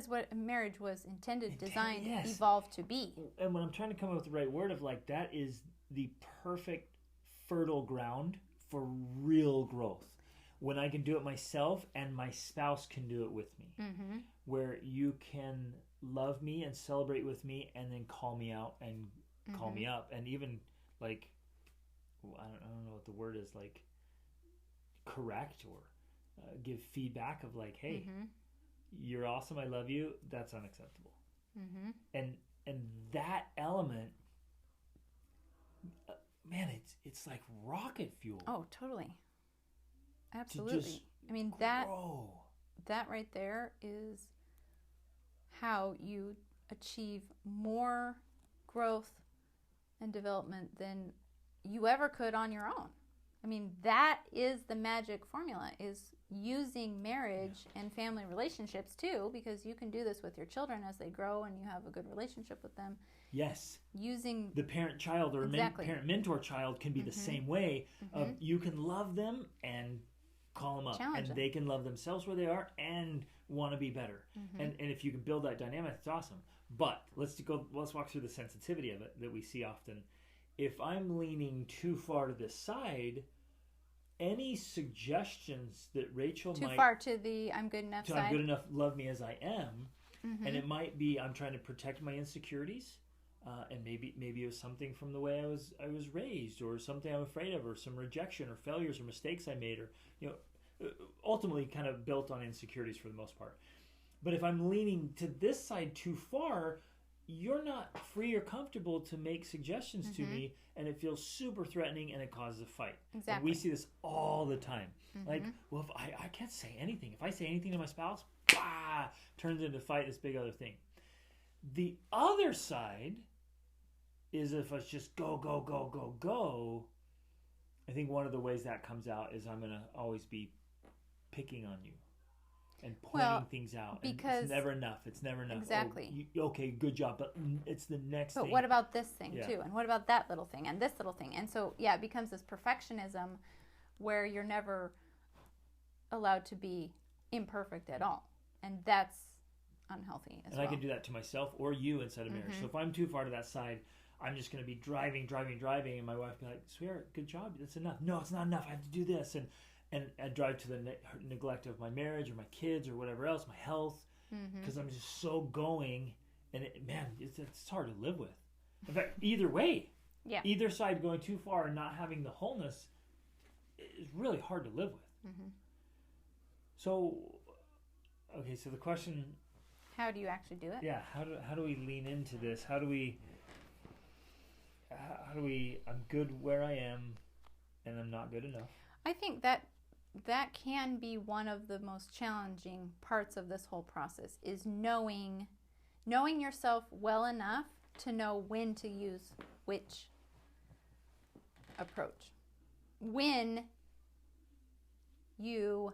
what a marriage was intended, designed, evolved to be. And when I'm trying to come up with the right word of like, that is the perfect fertile ground for real growth. When I can do it myself and my spouse can do it with me. Where you can love me and celebrate with me and then call me out and call me up, and even like, I don't know what the word is, like correct or give feedback of like, hey, you're awesome, I love you, that's unacceptable. And that element, man, it's like rocket fuel. Oh, totally. Absolutely. I mean, that right there is how you achieve more growth and development than you ever could on your own. I mean, that is the magic formula, is using marriage and family relationships too, because you can do this with your children as they grow and you have a good relationship with them. Yes. Using the parent-child or parent-mentor-child can be the same way. Of you can love them and call them up, and they can love themselves where they are and want to be better. And if you can build that dynamic, it's awesome. But let's walk through the sensitivity of it that we see often. If I'm leaning too far to this side, any suggestions that Rachel too far to the I'm good enough side. I'm good enough, love me as I am, and it might be I'm trying to protect my insecurities, and maybe it was something from the way I was raised, or something I'm afraid of, or some rejection, or failures, or mistakes I made, or ultimately kind of built on insecurities for the most part. But if I'm leaning to this side too far, you're not free or comfortable to make suggestions to me, and it feels super threatening, and it causes a fight. Exactly. And we see this all the time. Like, well, if I can't say anything. If I say anything to my spouse, turns into a fight, this big other thing. The other side is if it's just go, go, go, go, go. I think one of the ways that comes out is I'm going to always be picking on you. and pointing things out. Because and it's never enough. It's never enough. Exactly. Oh, okay, good job, but it's the next thing. But what about this thing too? And what about that little thing and this little thing? And so, it becomes this perfectionism where you're never allowed to be imperfect at all. And that's unhealthy as well. And I can do that to myself or you inside of marriage. So if I'm too far to that side, I'm just going to be driving, and my wife be like, sweetheart, good job, that's enough. No, it's not enough. I have to do this. And I drive to the neglect of my marriage or my kids or whatever else, my health, because I'm just so going. And it's hard to live with. In fact, either way, either side going too far and not having the wholeness is really hard to live with. So, okay, so the question... How do you actually do it? Yeah, how do we lean into this? How do we... I'm good where I am, and I'm not good enough. I think that can be one of the most challenging parts of this whole process, is knowing yourself well enough to know when to use which approach. When you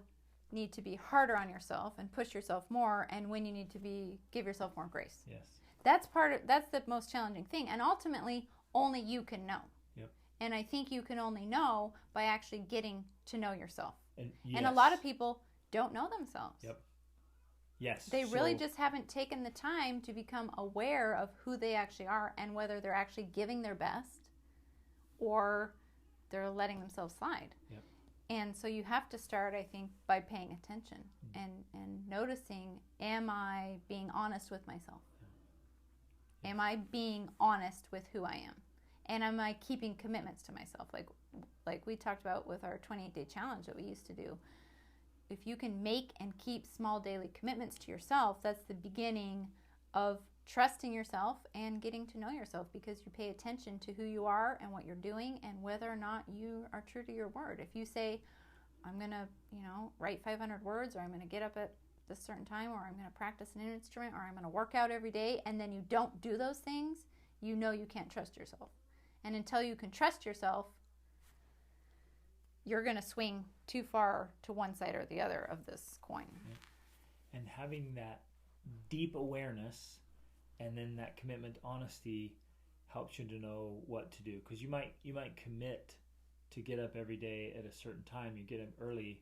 need to be harder on yourself and push yourself more, and when you need to give yourself more grace. Yes. That's the most challenging thing, and ultimately only you can know. Yep. And I think you can only know by actually getting to know yourself. And a lot of people don't know themselves. Yep. Yes. They really just haven't taken the time to become aware of who they actually are and whether they're actually giving their best or they're letting themselves slide. Yep. And so you have to start, I think, by paying attention and noticing, am I being honest with myself? Yeah. Am I being honest with who I am? And am I keeping commitments to myself? Like we talked about with our 28-day challenge that we used to do. If you can make and keep small daily commitments to yourself, that's the beginning of trusting yourself and getting to know yourself, because you pay attention to who you are and what you're doing and whether or not you are true to your word. If you say, I'm going to, write 500 words, or I'm going to get up at this certain time, or I'm going to practice an instrument, or I'm going to work out every day, and then you don't do those things, you can't trust yourself. And until you can trust yourself, you're going to swing too far to one side or the other of this coin. And having that deep awareness and then that commitment to honesty helps you to know what to do. Because you might commit to get up every day at a certain time. You get up early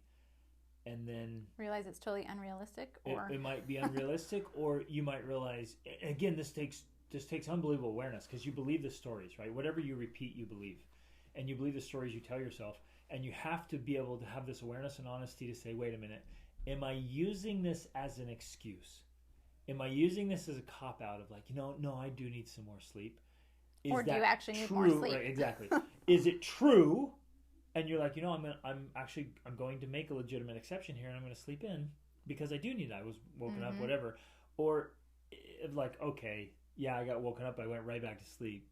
and then... realize it's totally unrealistic? Or it might be unrealistic, or you might realize... Again, this takes unbelievable awareness, because you believe the stories, right? Whatever you repeat, you believe. And you believe the stories you tell yourself. And you have to be able to have this awareness and honesty to say, wait a minute, am I using this as an excuse? Am I using this as a cop-out of no, I do need some more sleep? Or do you actually need more sleep? Right, exactly. Is it true? And you're like, I'm going to make a legitimate exception here, and I'm going to sleep in because I do need it. I was woken up, whatever. Or okay, yeah, I got woken up, I went right back to sleep.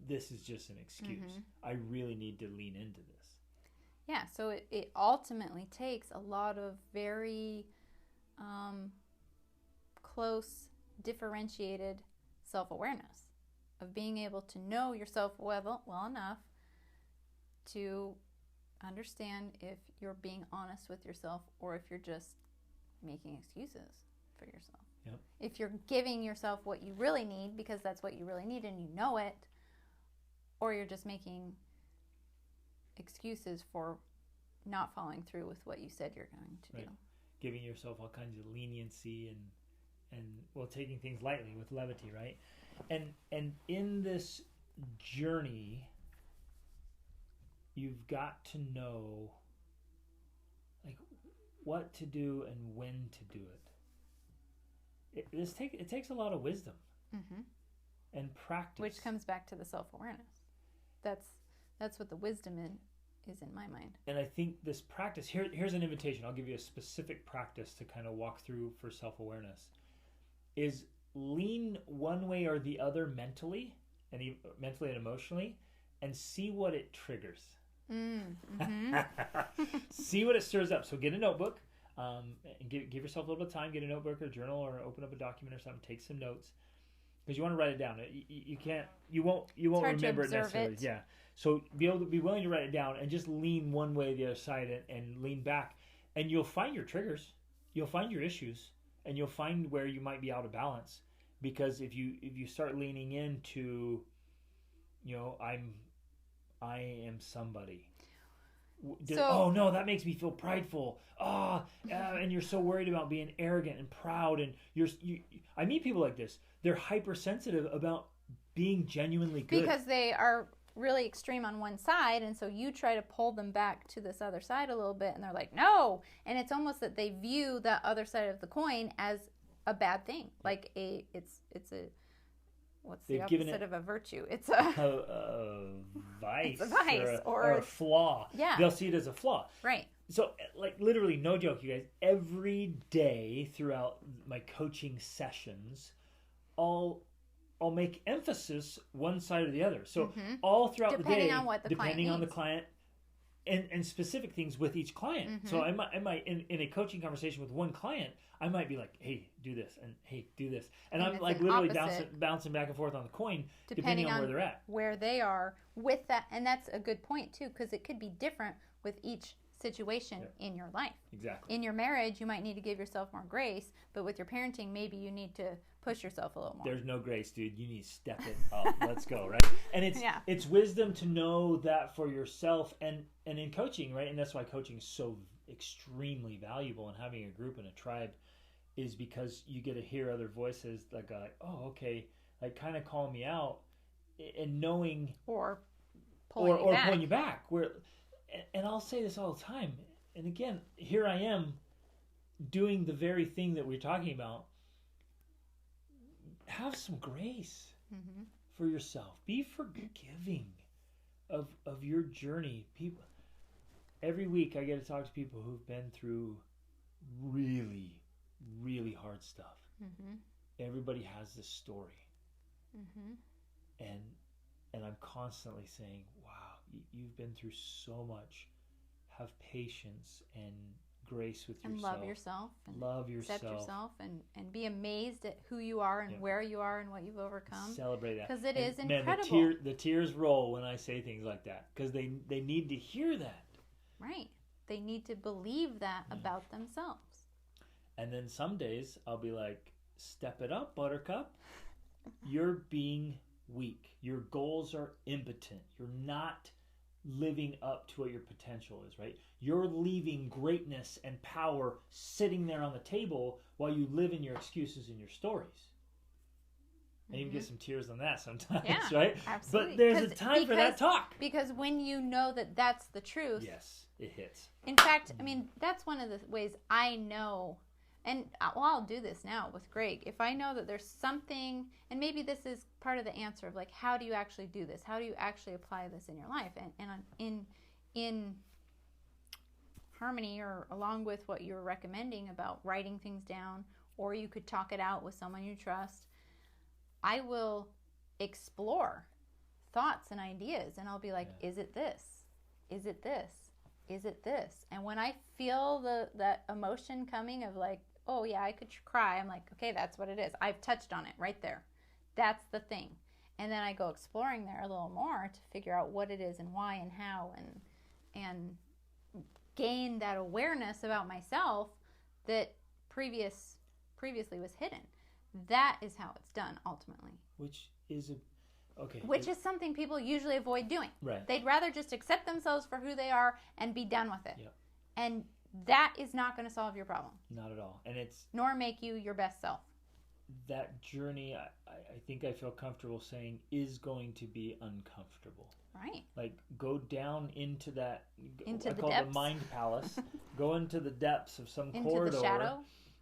This is just an excuse. I really need to lean into this. Yeah, so it ultimately takes a lot of very close, differentiated self-awareness, of being able to know yourself well enough to understand if you're being honest with yourself or if you're just making excuses for yourself. Yep. If you're giving yourself what you really need because that's what you really need and you know it, or you're just making excuses for not following through with what you said you're going to do. Giving yourself all kinds of leniency and taking things lightly with levity, right? And in this journey, you've got to know what to do and when to do it. It takes a lot of wisdom and practice, which comes back to the self-awareness. That's what the wisdom is in my mind. And I think this practice, here's an invitation. I'll give you a specific practice to kind of walk through for self-awareness, is lean one way or the other mentally and emotionally, and see what it triggers. See what it stirs up. So get a notebook, and give yourself a little bit of time. Get a notebook or a journal, or open up a document or something. Take some notes, because you want to write it down. You won't remember it necessarily. Yeah. So be willing to write it down and just lean one way or the other side and lean back, and you'll find your triggers. you'll find your issues, and you'll find where you might be out of balance, because if you start leaning into, I am somebody. Oh no, that makes me feel prideful. And you're so worried about being arrogant and proud, and I meet people like this. They're hypersensitive about being genuinely good because they are really extreme on one side, and so you try to pull them back to this other side a little bit, and they're like, no, and it's almost that they view that other side of the coin as a bad thing, like it's a what's the opposite of a virtue? It's a vice. It's a vice or a flaw. Yeah. They'll see it as a flaw. Right. So, like, literally, no joke, you guys, every day throughout my coaching sessions, I'll make emphasis one side or the other. So all throughout the day, depending on the client, and specific things with each client. So I might in a coaching conversation with one client, I might be like, hey, do this, and hey, do this. And I'm like literally bouncing back and forth on the coin, depending on where they're at. Where they are with that. And that's a good point, too, because it could be different with each situation in your life. Exactly. In your marriage, you might need to give yourself more grace, but with your parenting, maybe you need to push yourself a little more. There's no grace, dude. You need to step it up. Let's go, right? And it's wisdom to know that for yourself, and in coaching, right? And that's why coaching is so extremely valuable, and having a group and a tribe is because you get to hear other voices that go like, oh, okay, like kind of calling me out, and knowing or pulling you back. And I'll say this all the time. And again, here I am doing the very thing that we're talking about. Have some grace for yourself. Be forgiving of your journey. People, every week I get to talk to people who've been through really, really hard stuff. Everybody has this story. And I'm constantly saying, wow, you've been through so much. Have patience and grace with yourself. And love yourself. And love yourself. Accept yourself and be amazed at who you are and where you are and what you've overcome. Celebrate that. Because it is incredible. Man, the tears roll when I say things like that, because they need to hear that. Right. They need to believe that about themselves. And then some days I'll be like, step it up, buttercup. You're being weak. Your goals are impotent. You're not living up to what your potential is, right? You're leaving greatness and power sitting there on the table while you live in your excuses and your stories. And you get some tears on that sometimes, right? Absolutely. But there's a time for that talk. Because when you know that that's the truth. Yes, it hits. In fact, I mean, that's one of the ways I know. And I'll do this now with Greg. If I know that there's something, and maybe this is part of the answer of like, how do you actually do this? How do you actually apply this in your life? And in harmony or along with what you're recommending about writing things down, or you could talk it out with someone you trust, I will explore thoughts and ideas, and I'll be like, is it this? Is it this? Is it this? And when I feel that emotion coming of like, oh yeah, I could cry, I'm like, okay, that's what it is. I've touched on it right there. That's the thing. And then I go exploring there a little more to figure out what it is and why and how, and gain that awareness about myself that previously was hidden. That is how it's done ultimately. Which is something people usually avoid doing. Right. They'd rather just accept themselves for who they are and be done with it. Yep. And that is not going to solve your problem. Not at all. And nor make you your best self. That journey, I think I feel comfortable saying, is going to be uncomfortable. Right. Like, go down into that, into I the call depths. it the mind palace. Go into the depths of some into corridor. The shadow.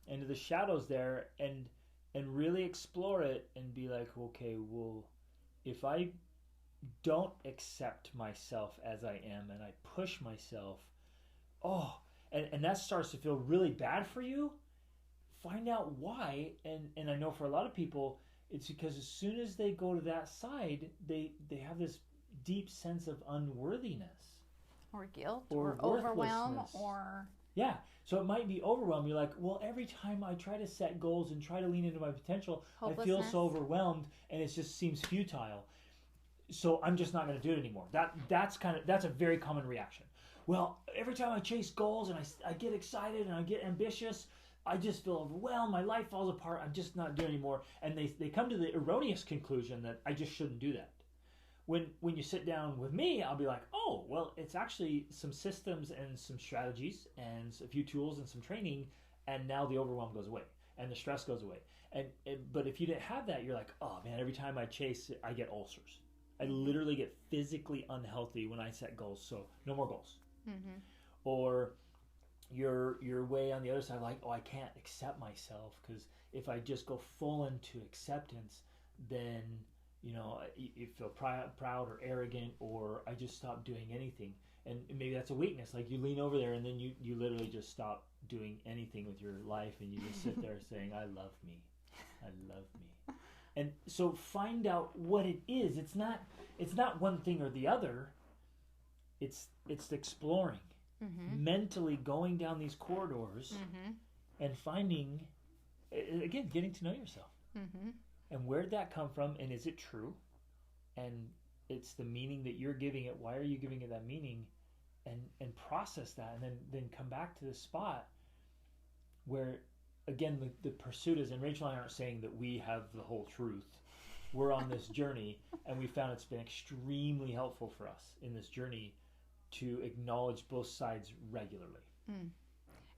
Into the shadows there, and really explore it and be like, okay, well, if I don't accept myself as I am and I push myself, and that starts to feel really bad for you, find out why. And I know for a lot of people, it's because as soon as they go to that side, they have this deep sense of unworthiness. Or guilt. Or overwhelm. Or... Yeah. So it might be overwhelmed. You're like, well, every time I try to set goals and try to lean into my potential, I feel so overwhelmed and it just seems futile. So I'm just not going to do it anymore. That's a very common reaction. Well, every time I chase goals and I get excited and I get ambitious, I just feel overwhelmed. My life falls apart. I'm just not doing anymore. And they come to the erroneous conclusion that I just shouldn't do that. When you sit down with me, I'll be like, oh, well, it's actually some systems and some strategies and a few tools and some training, and now the overwhelm goes away and the stress goes away. But if you didn't have that, you're like, oh man, every time I chase, I get ulcers. I literally get physically unhealthy when I set goals. So no more goals. Mm-hmm. Or you're way on the other side, like, oh, I can't accept myself, because if I just go full into acceptance, then you feel proud or arrogant, or I just stop doing anything. And maybe that's a weakness. Like you lean over there and then you literally just stop doing anything with your life, and you just sit there saying, I love me. I love me. And so find out what it is. It's not one thing or the other. It's exploring. Mm-hmm. Mentally going down these corridors, mm-hmm. and finding, again, getting to know yourself. Mm-hmm. And where did that come from, and is it true? And it's the meaning that you're giving it. Why are you giving it that meaning? And process that, and then come back to the spot where, again, the pursuit is, and Rachel and I aren't saying that we have the whole truth. We're on this journey, and we found it's been extremely helpful for us in this journey to acknowledge both sides regularly. Mm.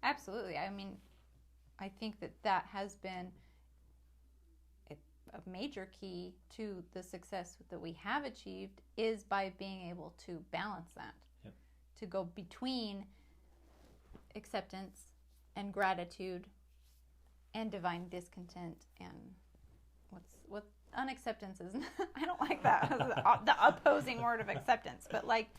Absolutely. I mean, I think that has been a major key to the success that we have achieved, is by being able to balance that. Yep. To go between acceptance and gratitude and divine discontent, and what unacceptance is. I don't like that. The opposing word of acceptance, but like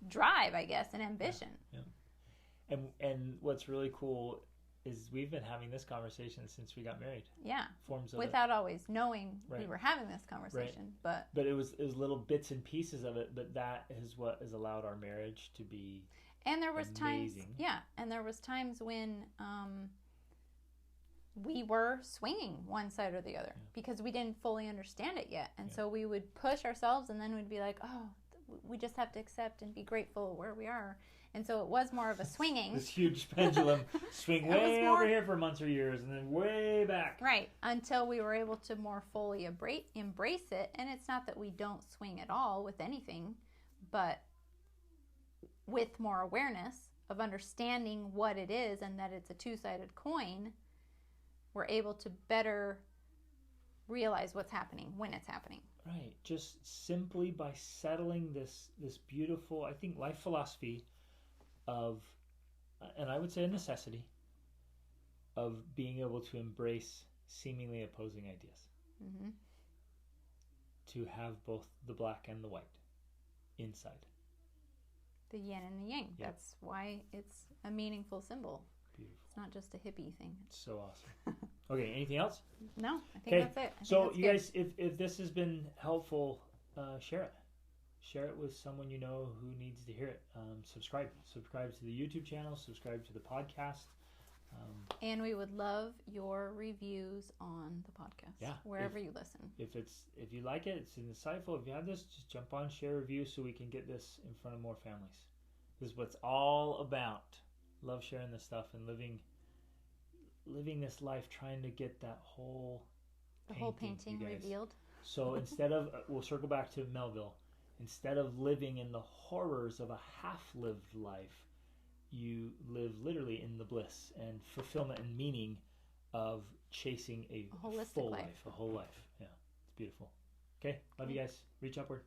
drive, I guess, and ambition. Yeah. And what's really cool is we've been having this conversation since we got married. Yeah. Forms of without always knowing we were having this conversation. Right. But it was little bits and pieces of it, but that is what has allowed our marriage to be And there was amazing. There was times when we were swinging one side or the other, because we didn't fully understand it yet. And so we would push ourselves, and then we'd be like, oh, we just have to accept and be grateful where we are. And so it was more of a swinging. This huge pendulum swing way over here for months or years, and then way back. Right, until we were able to more fully embrace it. And it's not that we don't swing at all with anything, but with more awareness of understanding what it is and that it's a two-sided coin, we're able to better realize what's happening when it's happening. Right, just simply by settling this beautiful, I think, life philosophy of, and I would say a necessity, of being able to embrace seemingly opposing ideas. Mm-hmm. To have both the black and the white inside. The yin and the yang. Yep. That's why it's a meaningful symbol. Beautiful. It's not just a hippie thing. It's so awesome. Okay, anything else? No, I think that's it. So you guys, if this has been helpful, share it. Share it with someone you know who needs to hear it. Subscribe to the YouTube channel. Subscribe to the podcast. And we would love your reviews on the podcast. Yeah, wherever you listen. If you like it, it's insightful. If you have this, just jump on, share a review, so we can get this in front of more families. This is what it's all about. Love sharing this stuff and living this life, trying to get that whole painting revealed. So instead of, we'll circle back to Melville. Instead of living in the horrors of a half-lived life, you live literally in the bliss and fulfillment and meaning of chasing a full life, a whole life. Yeah, it's beautiful. Okay, love you guys. Reach upward.